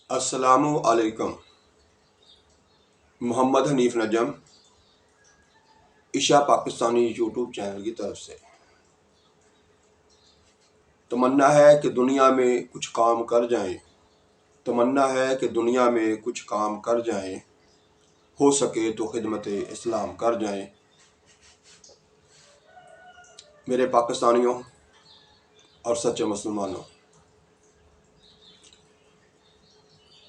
السلام علیکم۔ محمد حنیف نجم، عشاء پاکستانی یوٹیوب چینل کی طرف سے۔ تمنا ہے کہ دنیا میں کچھ کام کر جائیں، تمنا ہے کہ دنیا میں کچھ کام کر جائیں، ہو سکے تو خدمت اسلام کر جائیں۔ میرے پاکستانیوں اور سچے مسلمانوں،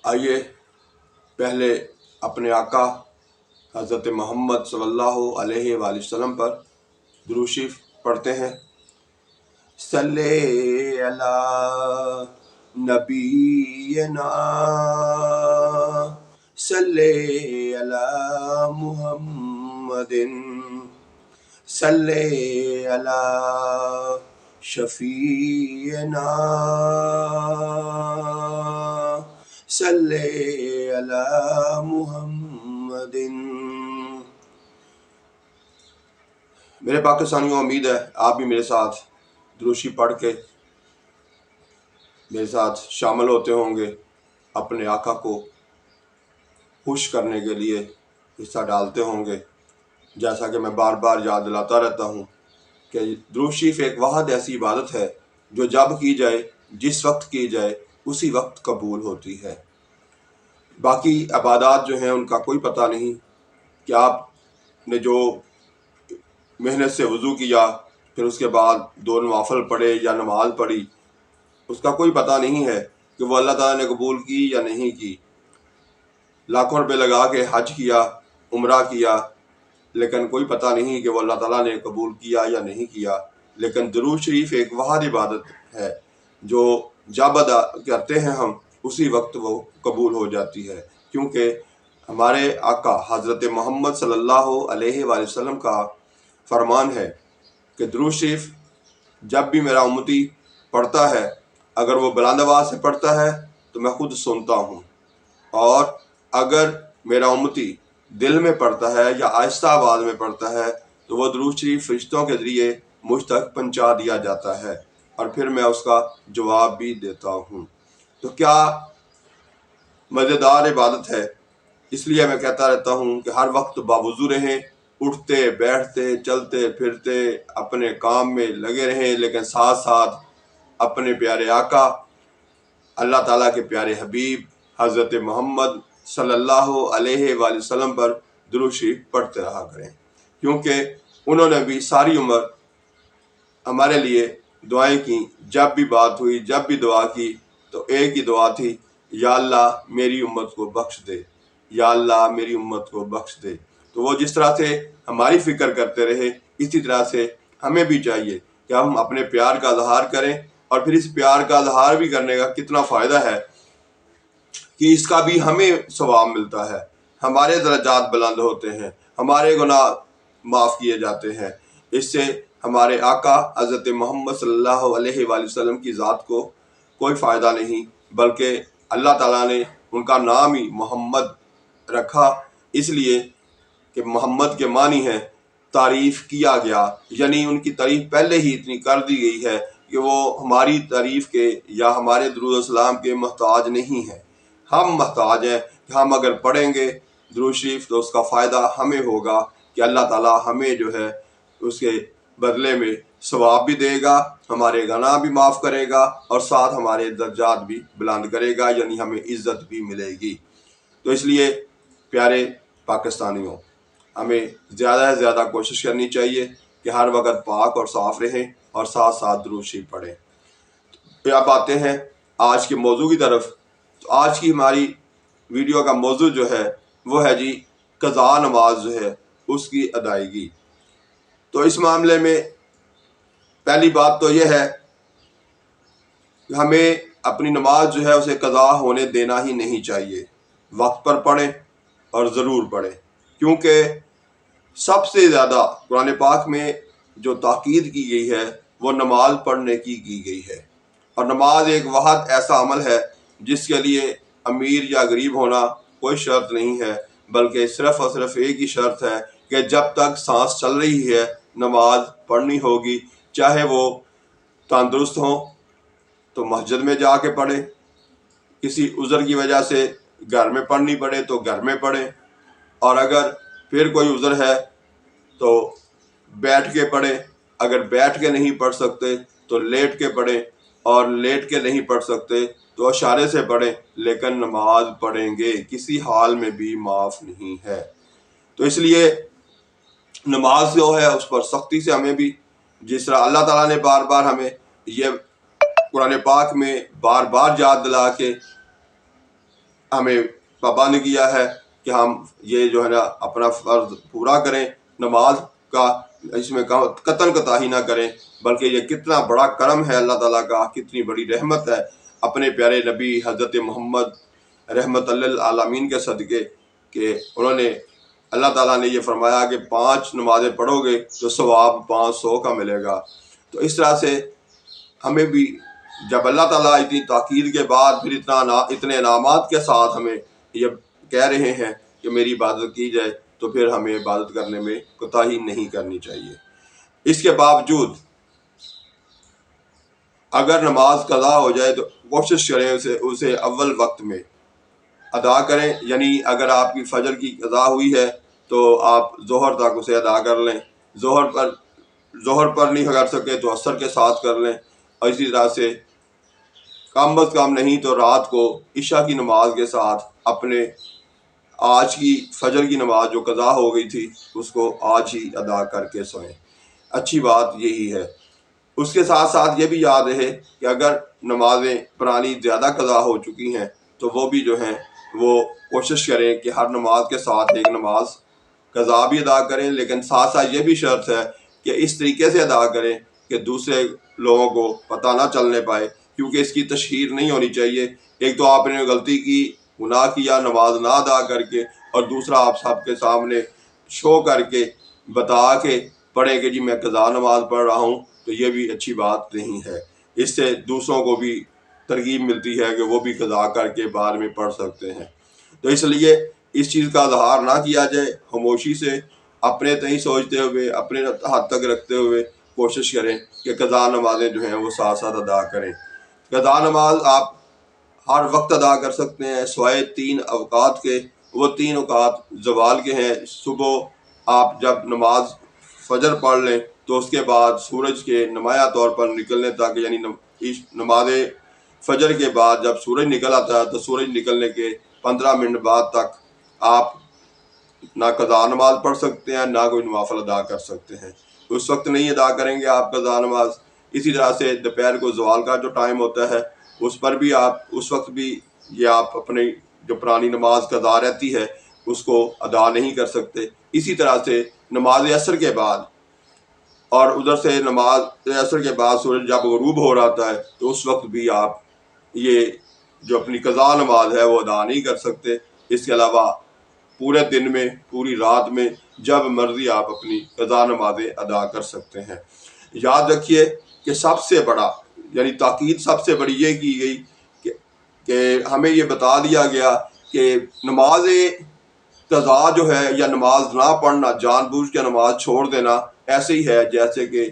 آئیے پہلے اپنے آقا حضرت محمد صلی اللہ علیہ وآلہ وسلم پر درود شریف پڑھتے ہیں۔ صلی علی نبینا صلی علی محمد صلی علی شفیعنا صلی علی محمد۔ میرے پاکستانیوں، امید ہے آپ بھی میرے ساتھ درود شریف پڑھ کے میرے ساتھ شامل ہوتے ہوں گے، اپنے آقا کو خوش کرنے کے لیے حصہ ڈالتے ہوں گے۔ جیسا کہ میں بار بار یاد دلاتا رہتا ہوں کہ درود شریف ایک واحد ایسی عبادت ہے جو جب کی جائے، جس وقت کی جائے، اسی وقت قبول ہوتی ہے۔ باقی عبادات جو ہیں ان کا کوئی پتہ نہیں کہ آپ نے جو محنت سے وضو کیا، پھر اس کے بعد 2 نوافل پڑھے یا نماز پڑھی، اس کا کوئی پتہ نہیں ہے کہ وہ اللہ تعالیٰ نے قبول کی یا نہیں کی۔ لاکھوں روپے لگا کے حج کیا، عمرہ کیا، لیکن کوئی پتہ نہیں کہ وہ اللہ تعالیٰ نے قبول کیا یا نہیں کیا۔ لیکن درود شریف ایک واحد عبادت ہے جو جب ادا کرتے ہیں ہم، اسی وقت وہ قبول ہو جاتی ہے، کیونکہ ہمارے آقا حضرت محمد صلی اللہ علیہ وآلہ وسلم کا فرمان ہے کہ درود شریف جب بھی میرا امتی پڑھتا ہے، اگر وہ بلند آواز سے پڑھتا ہے تو میں خود سنتا ہوں، اور اگر میرا امتی دل میں پڑھتا ہے یا آہستہ آواز میں پڑھتا ہے تو وہ درود شریف فرشتوں کے ذریعے مجھ تک پہنچا دیا جاتا ہے، اور پھر میں اس کا جواب بھی دیتا ہوں۔ تو کیا مزیدار عبادت ہے۔ اس لیے میں کہتا رہتا ہوں کہ ہر وقت باوضو رہیں، اٹھتے بیٹھتے چلتے پھرتے اپنے کام میں لگے رہیں، لیکن ساتھ ساتھ اپنے پیارے آقا اللہ تعالیٰ کے پیارے حبیب حضرت محمد صلی اللہ علیہ وآلہ وسلم پر درود شریف پڑھتے رہا کریں، کیونکہ انہوں نے بھی ساری عمر ہمارے لیے دعائیں کی۔ جب بھی بات ہوئی، جب بھی دعا کی تو ایک ہی دعا تھی، یا اللہ میری امت کو بخش دے، یا اللہ میری امت کو بخش دے۔ تو وہ جس طرح سے ہماری فکر کرتے رہے، اسی طرح سے ہمیں بھی چاہیے کہ ہم اپنے پیار کا اظہار کریں، اور پھر اس پیار کا اظہار بھی کرنے کا کتنا فائدہ ہے کہ اس کا بھی ہمیں ثواب ملتا ہے، ہمارے درجات بلند ہوتے ہیں، ہمارے گناہ معاف کیے جاتے ہیں۔ اس سے ہمارے آقا حضرت محمد صلی اللہ علیہ وآلہ وسلم کی ذات کو کوئی فائدہ نہیں، بلکہ اللہ تعالیٰ نے ان کا نام ہی محمد رکھا، اس لیے کہ محمد کے معنی ہے تعریف کیا گیا، یعنی ان کی تعریف پہلے ہی اتنی کر دی گئی ہے کہ وہ ہماری تعریف کے یا ہمارے درود و سلام کے محتاج نہیں ہیں، ہم محتاج ہیں کہ ہم اگر پڑھیں گے درود شریف تو اس کا فائدہ ہمیں ہوگا کہ اللہ تعالیٰ ہمیں جو ہے اس کے بدلے میں ثواب بھی دے گا، ہمارے گناہ بھی معاف کرے گا، اور ساتھ ہمارے درجات بھی بلند کرے گا، یعنی ہمیں عزت بھی ملے گی۔ تو اس لیے پیارے پاکستانیوں، ہمیں زیادہ سے زیادہ کوشش کرنی چاہیے کہ ہر وقت پاک اور صاف رہیں، اور ساتھ ساتھ درود شریف پڑھیں۔ پھر آپ آتے ہیں آج کے موضوع کی طرف۔ تو آج کی ہماری ویڈیو کا موضوع جو ہے وہ ہے جی قضا نماز جو ہے اس کی ادائیگی۔ تو اس معاملے میں پہلی بات تو یہ ہے کہ ہمیں اپنی نماز جو ہے اسے قضا ہونے دینا ہی نہیں چاہیے، وقت پر پڑھیں اور ضرور پڑھیں، کیونکہ سب سے زیادہ قرآن پاک میں جو تاکید کی گئی ہے وہ نماز پڑھنے کی گئی ہے، اور نماز ایک واحد ایسا عمل ہے جس کے لیے امیر یا غریب ہونا کوئی شرط نہیں ہے، بلکہ صرف اور صرف ایک ہی شرط ہے کہ جب تک سانس چل رہی ہے نماز پڑھنی ہوگی، چاہے وہ تندرست ہوں تو مسجد میں جا کے پڑھے، کسی عذر کی وجہ سے گھر میں پڑھنی پڑے تو گھر میں پڑھیں، اور اگر پھر کوئی عذر ہے تو بیٹھ کے پڑھیں، اگر بیٹھ کے نہیں پڑھ سکتے تو لیٹ کے پڑھیں، اور لیٹ کے نہیں پڑھ سکتے تو اشارے سے پڑھیں، لیکن نماز پڑھیں گے، کسی حال میں بھی معاف نہیں ہے۔ تو اس لیے نماز جو ہے اس پر سختی سے ہمیں بھی، جس طرح اللہ تعالیٰ نے بار بار ہمیں یہ قرآن پاک میں بار بار یاد دلا کے ہمیں پابند کیا ہے کہ ہم یہ جو ہے نا اپنا فرض پورا کریں نماز کا، اس میں قطعاً کوتاہی نہ کریں، بلکہ یہ کتنا بڑا کرم ہے اللہ تعالیٰ کا، کتنی بڑی رحمت ہے اپنے پیارے نبی حضرت محمد رحمت للعالمین کے صدقے، کہ انہوں نے اللہ تعالیٰ نے یہ فرمایا کہ 5 نمازیں پڑھو گے تو ثواب 500 کا ملے گا۔ تو اس طرح سے ہمیں بھی جب اللہ تعالیٰ اتنی تاکید کے بعد پھر اتنے انعامات کے ساتھ ہمیں یہ کہہ رہے ہیں کہ میری عبادت کی جائے، تو پھر ہمیں عبادت کرنے میں کوتاہی نہیں کرنی چاہیے۔ اس کے باوجود اگر نماز قضا ہو جائے تو کوشش کریں اسے اول وقت میں ادا کریں، یعنی اگر آپ کی فجر کی قضا ہوئی ہے تو آپ ظہر تک اسے ادا کر لیں، ظہر پر نہیں کر سکے تو عصر کے ساتھ کر لیں، اور اسی طرح سے کم از کم نہیں تو رات کو عشاء کی نماز کے ساتھ اپنے آج کی فجر کی نماز جو قضا ہو گئی تھی اس کو آج ہی ادا کر کے سوئیں۔ اچھی بات یہی ہے۔ اس کے ساتھ ساتھ یہ بھی یاد رہے کہ اگر نمازیں پرانی زیادہ قضا ہو چکی ہیں تو وہ بھی جو ہیں وہ کوشش کریں کہ ہر نماز کے ساتھ ایک نماز قضا بھی ادا کریں، لیکن ساتھ ساتھ یہ بھی شرط ہے کہ اس طریقے سے ادا کریں کہ دوسرے لوگوں کو پتہ نہ چلنے پائے، کیونکہ اس کی تشہیر نہیں ہونی چاہیے۔ ایک تو آپ نے غلطی کی، گناہ کیا نماز نہ ادا کر کے، اور دوسرا آپ سب کے سامنے شو کر کے بتا کے پڑھیں کہ جی میں قضا نماز پڑھ رہا ہوں، تو یہ بھی اچھی بات نہیں ہے۔ اس سے دوسروں کو بھی ترغیب ملتی ہے کہ وہ بھی قضا کر کے بعد میں پڑھ سکتے ہیں۔ تو اس لیے اس چیز کا اظہار نہ کیا جائے، خاموشی سے اپنے تئیں سوچتے ہوئے، اپنے حد تک رکھتے ہوئے کوشش کریں کہ قضا نمازیں جو ہیں وہ ساتھ ساتھ ادا کریں۔ قضا نماز آپ ہر وقت ادا کر سکتے ہیں سوائے 3 اوقات کے۔ وہ 3 اوقات زوال کے ہیں۔ صبح آپ جب نماز فجر پڑھ لیں تو اس کے بعد سورج کے نمایاں طور پر نکلنے تک، یعنی نماز فجر کے بعد جب سورج نکل آتا ہے تو سورج نکلنے کے 15 منٹ بعد تک آپ نہ قضا نماز پڑھ سکتے ہیں، نہ کوئی نوافل ادا کر سکتے ہیں۔ اس وقت نہیں ادا کریں گے آپ قضا نماز۔ اسی طرح سے دوپہر کو زوال کا جو ٹائم ہوتا ہے اس پر بھی آپ اس وقت بھی یہ آپ اپنی جو پرانی نماز قضا رہتی ہے اس کو ادا نہیں کر سکتے۔ اسی طرح سے نماز عصر کے بعد، اور ادھر سے نماز عصر کے بعد سورج جب غروب ہو رہا ہے تو اس وقت بھی آپ یہ جو اپنی قضا نماز ہے وہ ادا نہیں کر سکتے۔ اس کے علاوہ پورے دن میں، پوری رات میں جب مرضی آپ اپنی قضا نمازیں ادا کر سکتے ہیں۔ یاد رکھیے کہ سب سے بڑا، یعنی تاکید سب سے بڑی یہ کی گئی کہ ہمیں یہ بتا دیا گیا کہ نماز قضا جو ہے یا نماز نہ پڑھنا، جان بوجھ کے نماز چھوڑ دینا، ایسے ہی ہے جیسے کہ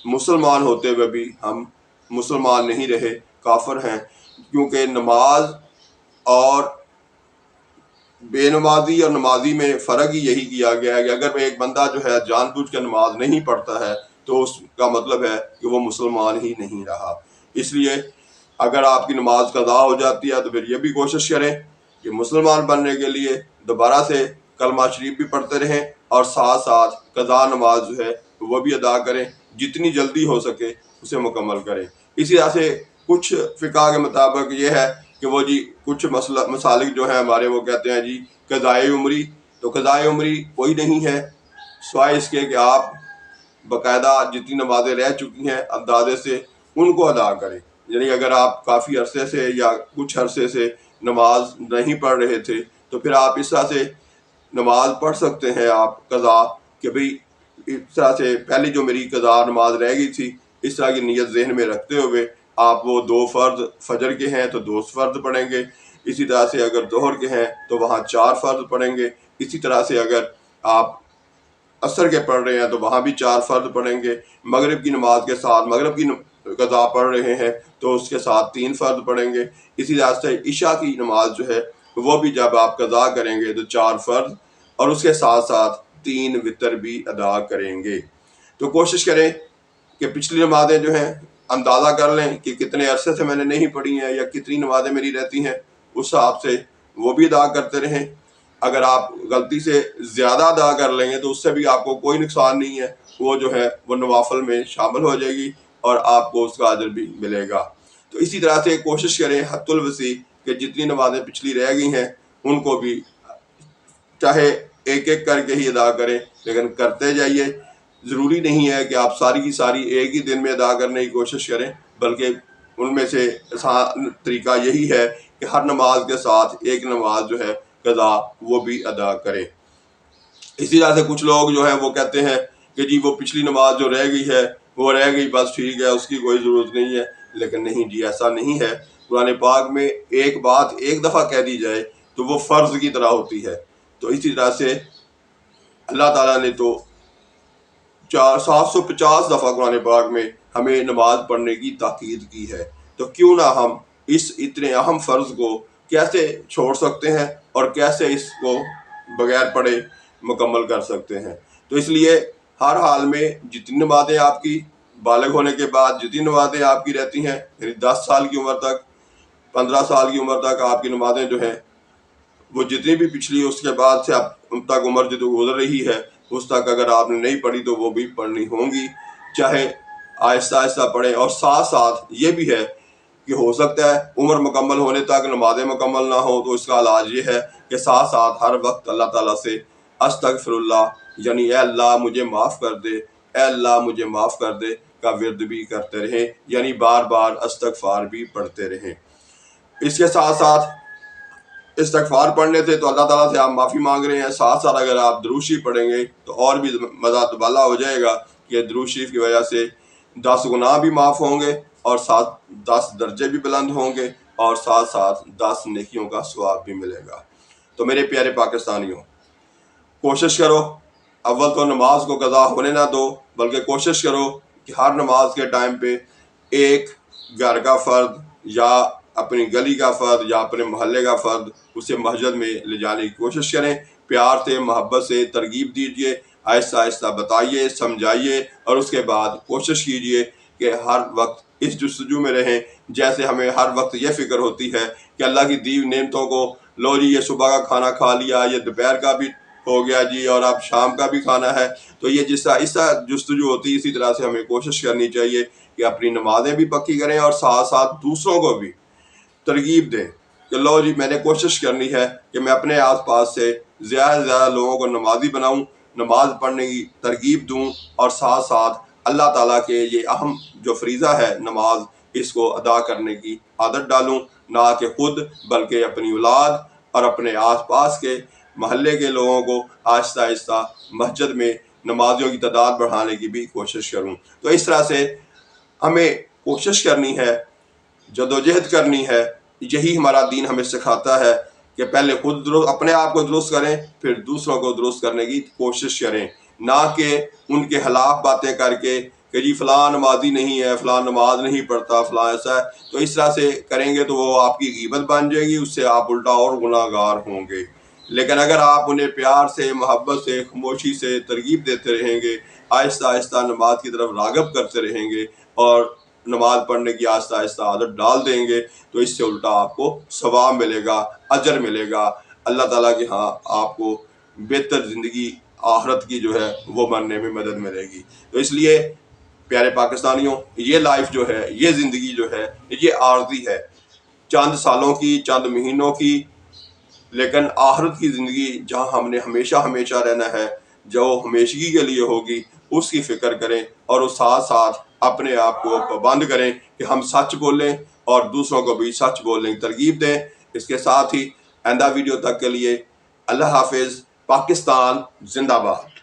مسلمان ہوتے ہوئے بھی ہم مسلمان نہیں رہے، کافر ہیں۔ کیونکہ نماز اور بے نمازی اور نمازی میں فرق ہی یہی کیا گیا ہے کہ اگر ایک بندہ جو ہے جان بوجھ کے نماز نہیں پڑھتا ہے تو اس کا مطلب ہے کہ وہ مسلمان ہی نہیں رہا۔ اس لیے اگر آپ کی نماز قضا ہو جاتی ہے تو پھر یہ بھی کوشش کریں کہ مسلمان بننے کے لیے دوبارہ سے کلمہ شریف بھی پڑھتے رہیں، اور ساتھ ساتھ قضا نماز جو ہے وہ بھی ادا کریں، جتنی جلدی ہو سکے اسے مکمل کریں۔ اسی طرح سے کچھ فقہ کے مطابق یہ ہے کہ وہ جی کچھ مسالک جو ہیں ہمارے وہ کہتے ہیں جی قضائے عمری، تو قضائے عمری کوئی نہیں ہے سوائے اس کے کہ آپ باقاعدہ جتنی نمازیں رہ چکی ہیں اندازے سے ان کو ادا کریں۔ یعنی اگر آپ کافی عرصے سے یا کچھ عرصے سے نماز نہیں پڑھ رہے تھے تو پھر آپ اس طرح سے نماز پڑھ سکتے ہیں آپ قضا، کہ بھئی اس طرح سے پہلی جو میری قضا نماز رہ گئی تھی، اس طرح کی نیت ذہن میں رکھتے ہوئے آپ وہ 2 فرض فجر کے ہیں تو 2 فرض پڑھیں گے، اسی طرح سے اگر ظہر کے ہیں تو وہاں 4 فرض پڑھیں گے، اسی طرح سے اگر آپ عصر کے پڑھ رہے ہیں تو وہاں بھی 4 فرض پڑھیں گے، مغرب کی نماز کے ساتھ مغرب کی قضا پڑھ رہے ہیں تو اس کے ساتھ 3 فرض پڑھیں گے۔ اسی طرح سے عشاء کی نماز جو ہے وہ بھی جب آپ قضا کریں گے تو 4 فرض اور اس کے ساتھ ساتھ 3 وتر بھی ادا کریں گے۔ تو کوشش کریں کہ پچھلی نمازیں جو ہیں اندازہ کر لیں کہ کتنے عرصے سے میں نے نہیں پڑھی ہیں یا کتنی نمازیں میری رہتی ہیں، اس حساب سے وہ بھی ادا کرتے رہیں۔ اگر آپ غلطی سے زیادہ ادا کر لیں گے تو اس سے بھی آپ کو کوئی نقصان نہیں ہے، وہ جو ہے وہ نوافل میں شامل ہو جائے گی اور آپ کو اس کا اجر بھی ملے گا۔ تو اسی طرح سے کوشش کریں حد الوسیع کہ جتنی نمازیں پچھلی رہ گئی ہیں ان کو بھی چاہے ایک ایک کر کے ہی ادا کریں، لیکن کرتے جائیے۔ ضروری نہیں ہے کہ آپ ساری کی ساری ایک ہی دن میں ادا کرنے کی کوشش کریں، بلکہ ان میں سے آسان طریقہ یہی ہے کہ ہر نماز کے ساتھ ایک نماز جو ہے قضا وہ بھی ادا کریں۔ اسی طرح سے کچھ لوگ جو ہیں وہ کہتے ہیں کہ جی وہ پچھلی نماز جو رہ گئی ہے وہ رہ گئی، بس ٹھیک ہے، اس کی کوئی ضرورت نہیں ہے۔ لیکن نہیں جی، ایسا نہیں ہے۔ قرآن پاک میں ایک بات ایک دفعہ کہہ دی جائے تو وہ فرض کی طرح ہوتی ہے۔ تو اسی طرح سے اللہ تعالیٰ نے تو 750 دفعہ قرآن پاک میں ہمیں نماز پڑھنے کی تاکید کی ہے، تو کیوں نہ ہم اس اتنے اہم فرض کو کیسے چھوڑ سکتے ہیں اور کیسے اس کو بغیر پڑھے مکمل کر سکتے ہیں۔ تو اس لیے ہر حال میں جتنی نمازیں آپ کی بالغ ہونے کے بعد جتنی نمازیں آپ کی رہتی ہیں، یعنی 10 سال کی عمر تک، 15 سال کی عمر تک آپ کی نمازیں جو ہیں وہ جتنی بھی پچھلی اس کے بعد سے اب تک عمر جو گزر رہی ہے اس تک اگر آپ نے نہیں پڑھی تو وہ بھی پڑھنی ہوں گی، چاہے آہستہ آہستہ پڑھیں۔ اور ساتھ ساتھ یہ بھی ہے کہ ہو سکتا ہے عمر مکمل ہونے تک نمازیں مکمل نہ ہوں، تو اس کا علاج یہ ہے کہ ساتھ ساتھ ہر وقت اللہ تعالیٰ سے استغفر اللہ، یعنی اے اللہ مجھے معاف کر دے، اے اللہ مجھے معاف کر دے کا ورد بھی کرتے رہیں، یعنی بار بار استغفار بھی پڑھتے رہیں۔ اس کے ساتھ ساتھ استغفار پڑھنے سے تو اللہ تعالیٰ سے آپ معافی مانگ رہے ہیں، ساتھ ساتھ اگر آپ درود شریف پڑھیں گے تو اور بھی مزہ بالا ہو جائے گا کہ درود شریف کی وجہ سے 10 گناہ بھی معاف ہوں گے اور 10 درجے بھی بلند ہوں گے اور ساتھ ساتھ 10 نیکیوں کا ثواب بھی ملے گا۔ تو میرے پیارے پاکستانیوں، کوشش کرو اول تو نماز کو قضا ہونے نہ دو، بلکہ کوشش کرو کہ ہر نماز کے ٹائم پہ ایک گھر کا فرد یا اپنی گلی کا فرد یا اپنے محلے کا فرد اسے مسجد میں لے جانے کی کوشش کریں۔ پیار سے محبت سے ترغیب دیجیے، آہستہ آہستہ بتائیے، سمجھائیے، اور اس کے بعد کوشش کیجیے کہ ہر وقت اس جستجو میں رہیں جیسے ہمیں ہر وقت یہ فکر ہوتی ہے کہ اللہ کی دی نعمتوں کو لو جی، یہ صبح کا کھانا کھا لیا، یہ دوپہر کا بھی ہو گیا جی، اور اب شام کا بھی کھانا ہے۔ تو یہ جس طرح جستجو ہوتی ہے اسی طرح سے ہمیں کوشش کرنی چاہیے کہ اپنی نمازیں بھی پکی کریں اور ساتھ ساتھ دوسروں کو بھی ترغیب دیں کہ لو جی میں نے کوشش کرنی ہے کہ میں اپنے آس پاس سے زیادہ سے زیادہ لوگوں کو نمازی بناؤں، نماز پڑھنے کی ترغیب دوں، اور ساتھ ساتھ اللہ تعالیٰ کے یہ اہم جو فریضہ ہے نماز، اس کو ادا کرنے کی عادت ڈالوں، نہ کہ خود بلکہ اپنی اولاد اور اپنے آس پاس کے محلے کے لوگوں کو آہستہ آہستہ مسجد میں نمازیوں کی تعداد بڑھانے کی بھی کوشش کروں۔ تو اس طرح سے ہمیں کوشش کرنی ہے، جدوجہد کرنی ہے۔ یہی ہمارا دین ہمیں سکھاتا ہے کہ پہلے خود اپنے آپ کو درست کریں، پھر دوسروں کو درست کرنے کی کوشش کریں، نہ کہ ان کے خلاف باتیں کر کے کہ جی فلاں نمازی نہیں ہے، فلاں نماز نہیں پڑھتا، فلاں ایسا ہے۔ تو اس طرح سے کریں گے تو وہ آپ کی غیبت بن جائے گی، اس سے آپ الٹا اور گناہ گار ہوں گے۔ لیکن اگر آپ انہیں پیار سے، محبت سے، خاموشی سے ترغیب دیتے رہیں گے، آہستہ آہستہ نماز کی طرف راغب کرتے رہیں گے اور نماز پڑھنے کی آہستہ آہستہ عادت ڈال دیں گے، تو اس سے الٹا آپ کو ثواب ملے گا، اجر ملے گا، اللہ تعالیٰ کے ہاں آپ کو بہتر زندگی آخرت کی جو ہے وہ مرنے میں مدد ملے گی۔ تو اس لیے پیارے پاکستانیوں، یہ لائف جو ہے، یہ زندگی جو ہے، یہ عارضی ہے، چند سالوں کی، چند مہینوں کی، لیکن آخرت کی زندگی جہاں ہم نے ہمیشہ ہمیشہ رہنا ہے، جو ہمیشگی کے لیے ہوگی، اس کی فکر کریں اور اس ساتھ ساتھ اپنے آپ کو پابند کریں کہ ہم سچ بولیں اور دوسروں کو بھی سچ بولنے کی ترغیب دیں۔ اس کے ساتھ ہی آئندہ ویڈیو تک کے لیے اللہ حافظ۔ پاکستان زندہ باد۔